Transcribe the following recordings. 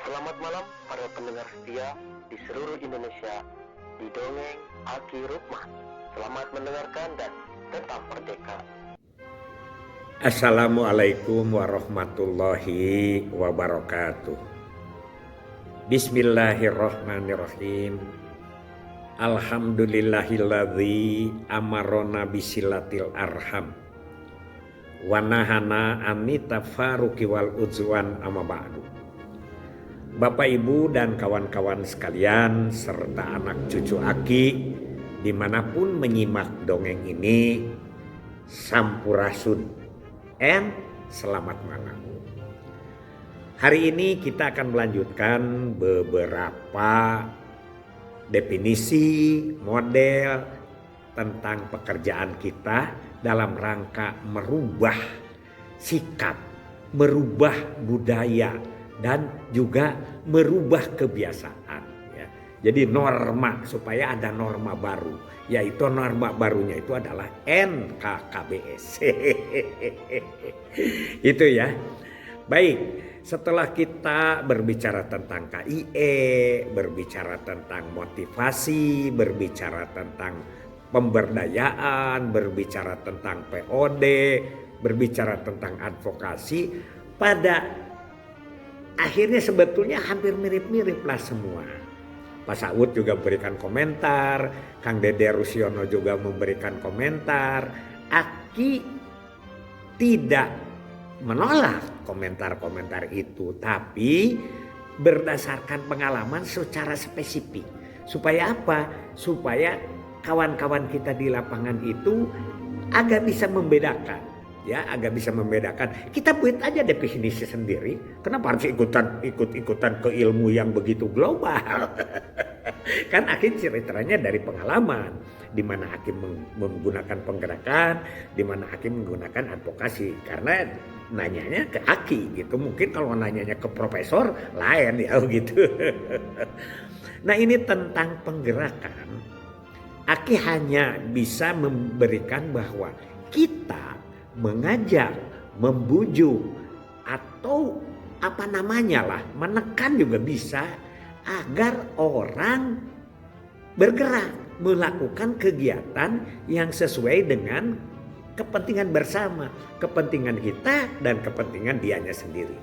Selamat malam para pendengar setia di seluruh Indonesia di Dongeng Aki Rukman. Selamat mendengarkan dan tetap merdeka. Assalamualaikum warahmatullahi wabarakatuh. Bismillahirrahmanirrahim. Alhamdulillahilladzi amarona bisilatil arham wa nahana anitafaruqi wal uzwan amma ba'du. Bapak Ibu dan kawan-kawan sekalian serta anak cucu Aki dimanapun menyimak dongeng ini, sampurasun and selamat malam. Hari ini kita akan melanjutkan beberapa definisi model tentang pekerjaan kita dalam rangka merubah sikap, merubah budaya, dan juga merubah kebiasaan. Ya. Jadi norma, supaya ada norma baru, yaitu norma barunya itu adalah NKKBS. Itu ya. Baik, setelah kita berbicara tentang KIE, berbicara tentang motivasi, berbicara tentang pemberdayaan, berbicara tentang POD, berbicara tentang advokasi, pada akhirnya sebetulnya hampir mirip-mirip lah semua. Pak Saud juga memberikan komentar, Kang Dede Rusyono juga memberikan komentar. Aki tidak menolak komentar-komentar itu, tapi berdasarkan pengalaman secara spesifik. Supaya apa? Supaya kawan-kawan kita di lapangan itu agak bisa membedakan. Ya, agak bisa membedakan. Kita buat aja definisi sendiri. Kenapa harus ikut-ikutan ke ilmu yang begitu global? Kan Aki ceritanya dari pengalaman, di mana Aki menggunakan penggerakan, di mana Aki menggunakan advokasi. Karena nanyanya ke Aki gitu. Mungkin kalau nanyanya ke profesor lain ya gitu. Nah, ini tentang penggerakan. Aki hanya bisa memberikan bahwa kita mengajak, membujuk, atau apa namanya lah, menekan juga bisa agar orang bergerak, melakukan kegiatan yang sesuai dengan kepentingan bersama, kepentingan kita dan kepentingan dianya sendiri.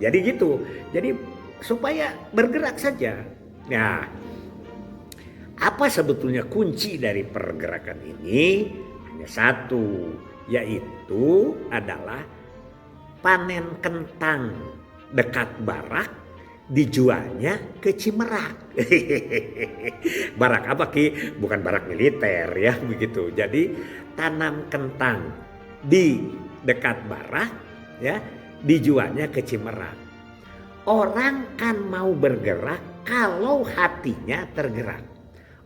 Jadi gitu, jadi supaya bergerak saja. Nah, apa sebetulnya kunci dari pergerakan ini? Hanya satu, yaitu adalah panen kentang dekat Barak, dijualnya ke Cimerak. Barak apa Ki? Bukan barak militer ya begitu. Jadi tanam kentang di dekat Barak ya, dijualnya ke Cimerak. Orang kan mau bergerak kalau hatinya tergerak.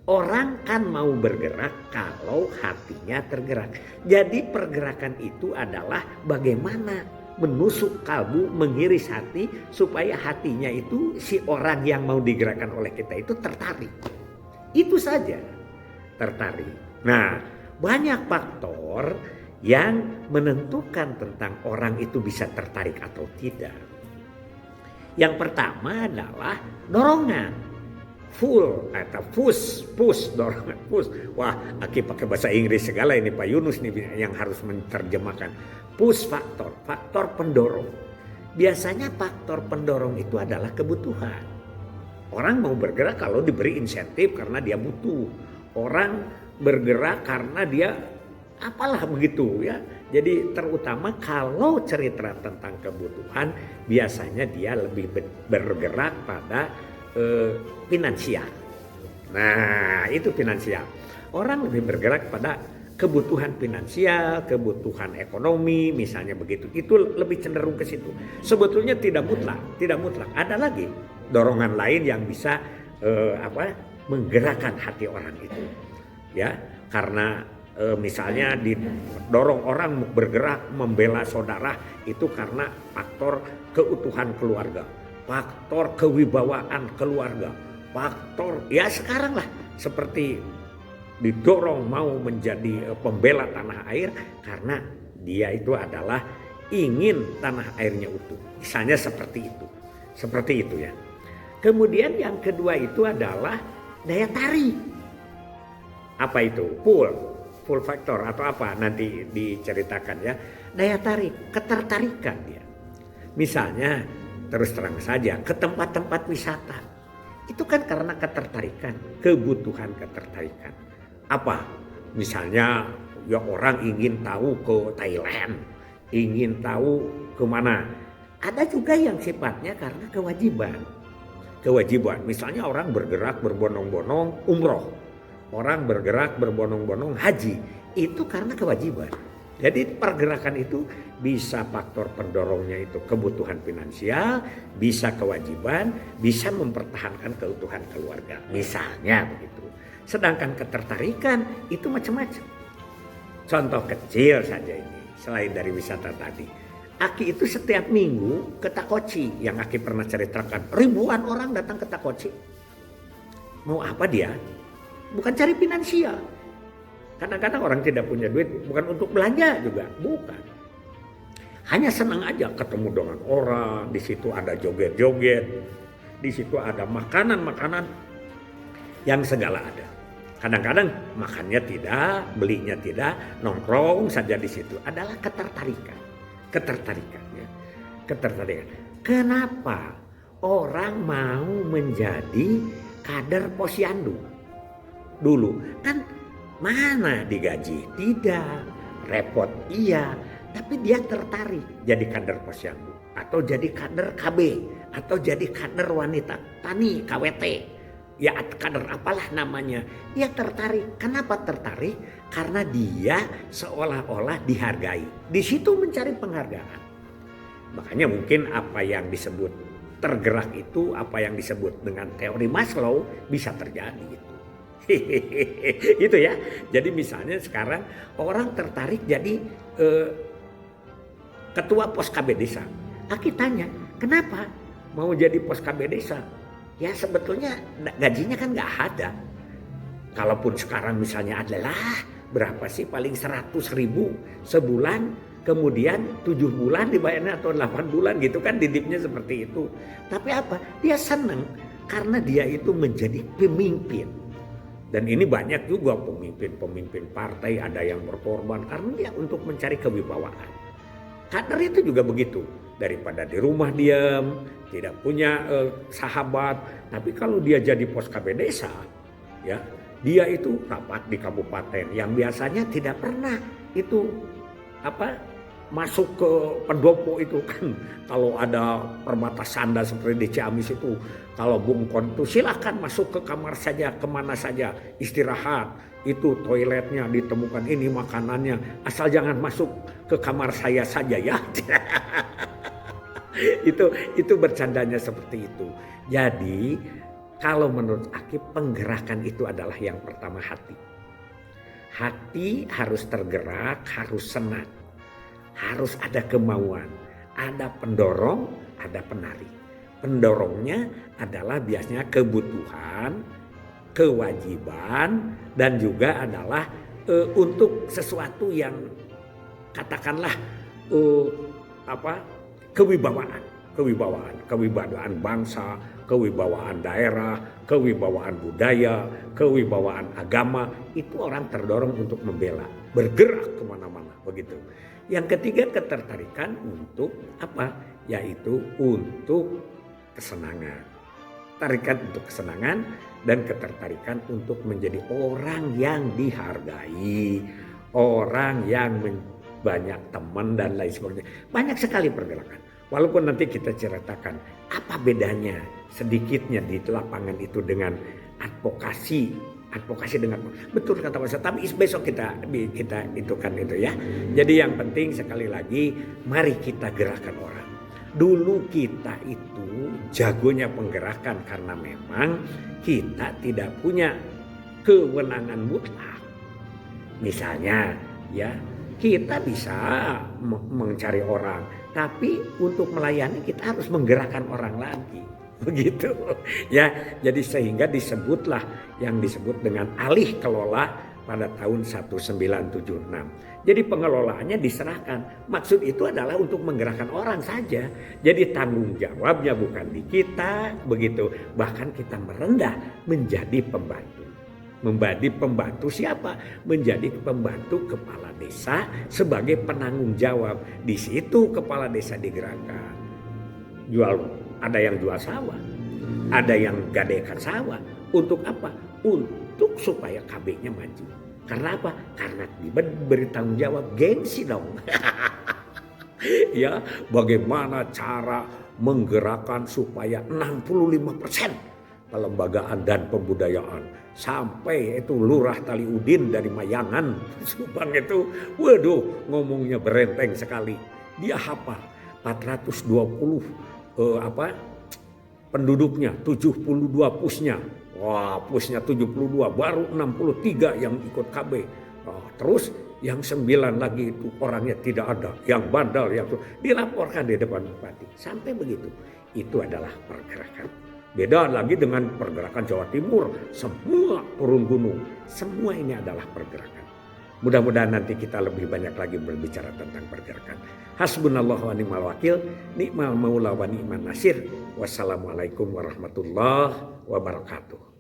Orang kan mau bergerak kalau hatinya tergerak. Jadi pergerakan itu adalah bagaimana menusuk kalbu, mengiris hati supaya hatinya itu si orang yang mau digerakkan oleh kita itu tertarik. Itu saja, tertarik. Nah, banyak faktor yang menentukan tentang orang itu bisa tertarik atau tidak. Yang pertama adalah dorongan. Full atau push dorongan push. Wah, Aki pakai bahasa Inggris segala ini Pak Yunus nih yang harus menerjemahkan. Push faktor pendorong. Biasanya faktor pendorong itu adalah kebutuhan. Orang mau bergerak kalau diberi insentif karena dia butuh. Orang bergerak karena dia apalah begitu ya. Jadi terutama kalau cerita tentang kebutuhan, biasanya dia lebih bergerak pada finansial. Nah, itu finansial. Orang lebih bergerak pada kebutuhan finansial, kebutuhan ekonomi, misalnya begitu. Itu lebih cenderung ke situ. Sebetulnya tidak mutlak. Ada lagi dorongan lain yang bisa menggerakkan hati orang itu. Ya, karena misalnya didorong orang bergerak membela saudara itu karena faktor keutuhan keluarga. Faktor kewibawaan keluarga, faktor ya sekarang lah seperti didorong mau menjadi pembela tanah air karena dia itu adalah ingin tanah airnya utuh. Misalnya seperti itu ya. Kemudian yang kedua itu adalah daya tarik. Apa itu? Pull factor atau apa nanti diceritakan ya. Daya tarik, ketertarikan dia. Misalnya terus terang saja ke tempat-tempat wisata. Itu kan karena ketertarikan, kebutuhan ketertarikan. Apa? Misalnya ya orang ingin tahu ke Thailand, ingin tahu kemana. Ada juga yang sifatnya karena kewajiban. Kewajiban, misalnya orang bergerak berbondong-bondong umroh. Orang bergerak berbondong-bondong haji. Itu karena kewajiban. Jadi pergerakan itu bisa faktor pendorongnya itu kebutuhan finansial, bisa kewajiban, bisa mempertahankan keutuhan keluarga. Misalnya begitu. Sedangkan ketertarikan itu macam-macam. Contoh kecil saja ini, selain dari wisata tadi. Aki itu setiap minggu ke Takochi, yang Aki pernah ceritakan. Ribuan orang datang ke Takochi. Mau apa dia? Bukan cari finansial. Kadang-kadang orang tidak punya duit bukan untuk belanja juga, bukan. Hanya senang aja ketemu dengan orang, di situ ada joget-joget, di situ ada makanan-makanan yang segala ada. Kadang-kadang makannya tidak, belinya tidak, nongkrong saja di situ. Adalah ketertarikan. Ketertarikannya. Ketertarikan. Kenapa orang mau menjadi kader posyandu? Dulu kan mana digaji? Tidak. Repot iya. Tapi dia tertarik jadi kader posyandu. Atau jadi kader KB. Atau jadi kader wanita tani KWT. Ya kader apalah namanya. Dia tertarik. Kenapa tertarik? Karena dia seolah-olah dihargai. Di situ mencari penghargaan. Makanya mungkin apa yang disebut tergerak itu, apa yang disebut dengan teori Maslow bisa terjadi gitu. Itu ya. Jadi misalnya sekarang orang tertarik jadi ketua pos KB desa. Aki tanya, kenapa mau jadi pos KB desa? Ya sebetulnya gajinya kan nggak ada. Kalaupun sekarang misalnya adalah berapa sih paling 100.000 sebulan, kemudian 7 bulan dibayarnya atau 8 bulan gitu kan, didipnya seperti itu. Tapi apa? Dia senang karena dia itu menjadi pemimpin. Dan ini banyak juga pemimpin partai ada yang berkorban karena dia untuk mencari kewibawaan. Kader itu juga begitu. Daripada di rumah diam, tidak punya sahabat. Tapi kalau dia jadi pos KB desa, ya dia itu rapat di kabupaten yang biasanya tidak pernah itu masuk ke pendopo itu kan. Kalau ada perbatasan dan seperti di Ciamis itu, kalau bungkon itu silakan masuk ke kamar saja, kemana saja istirahat. Itu toiletnya ditemukan, ini makanannya, asal jangan masuk ke kamar saya saja ya. itu bercandanya seperti itu. Jadi kalau menurut Aki penggerakan itu adalah yang pertama hati. Hati harus tergerak, harus senang. Harus ada kemauan, ada pendorong, ada penarik. Pendorongnya adalah biasanya kebutuhan, kewajiban, dan juga adalah untuk sesuatu yang katakanlah kewibawaan bangsa, kewibawaan daerah, kewibawaan budaya, kewibawaan agama. Itu orang terdorong untuk membela, bergerak kemana-mana begitu. Yang ketiga ketertarikan untuk apa? Yaitu untuk kesenangan. Tarikan untuk kesenangan dan ketertarikan untuk menjadi orang yang dihargai, orang yang banyak teman dan lain sebagainya. Banyak sekali pergerakan. Walaupun nanti kita ceritakan apa bedanya sedikitnya di lapangan itu dengan advokasi dengan betul kata Mas, tapi besok kita itukan itu ya. Jadi yang penting sekali lagi mari kita gerakan orang. Dulu kita itu jagonya penggerakan karena memang kita tidak punya kewenangan mutlak. Misalnya ya kita bisa mencari orang, tapi untuk melayani kita harus menggerakkan orang lagi. Begitu ya. Jadi sehingga disebutlah yang disebut dengan alih kelola pada tahun 1976. Jadi pengelolaannya diserahkan. Maksud itu adalah untuk menggerakkan orang saja. Jadi tanggung jawabnya bukan di kita, begitu. Bahkan kita merendah menjadi pembantu. Menjadi pembantu siapa? Menjadi pembantu kepala desa sebagai penanggung jawab. Di situ kepala desa digerakkan. Ada yang jual sawah, ada yang gadekan sawah. Untuk apa? Untuk supaya KB-nya maju. Karena apa? Karena diberi tanggung jawab, gengsi dong. Ya, bagaimana cara menggerakkan supaya 65% pelembagaan dan pembudayaan. Sampai itu Lurah Taliudin dari Mayangan, Subang itu, waduh, ngomongnya berenteng sekali. Dia hafal 420 penduduknya, 72 pusnya. Wah, pusnya 72, baru 63 yang ikut KB. Terus yang 9 lagi itu orangnya tidak ada, yang bandal, yang dilaporkan di depan bupati. Sampai begitu. Itu adalah pergerakan. Beda lagi dengan pergerakan Jawa Timur, semua turun gunung. Semua ini adalah pergerakan. Mudah-mudahan nanti kita lebih banyak lagi berbicara tentang pergerakan. Hasbunallahu wa ni'mal wakil, ni'mal maula wa ni'man nasir. Wassalamualaikum warahmatullahi wabarakatuh.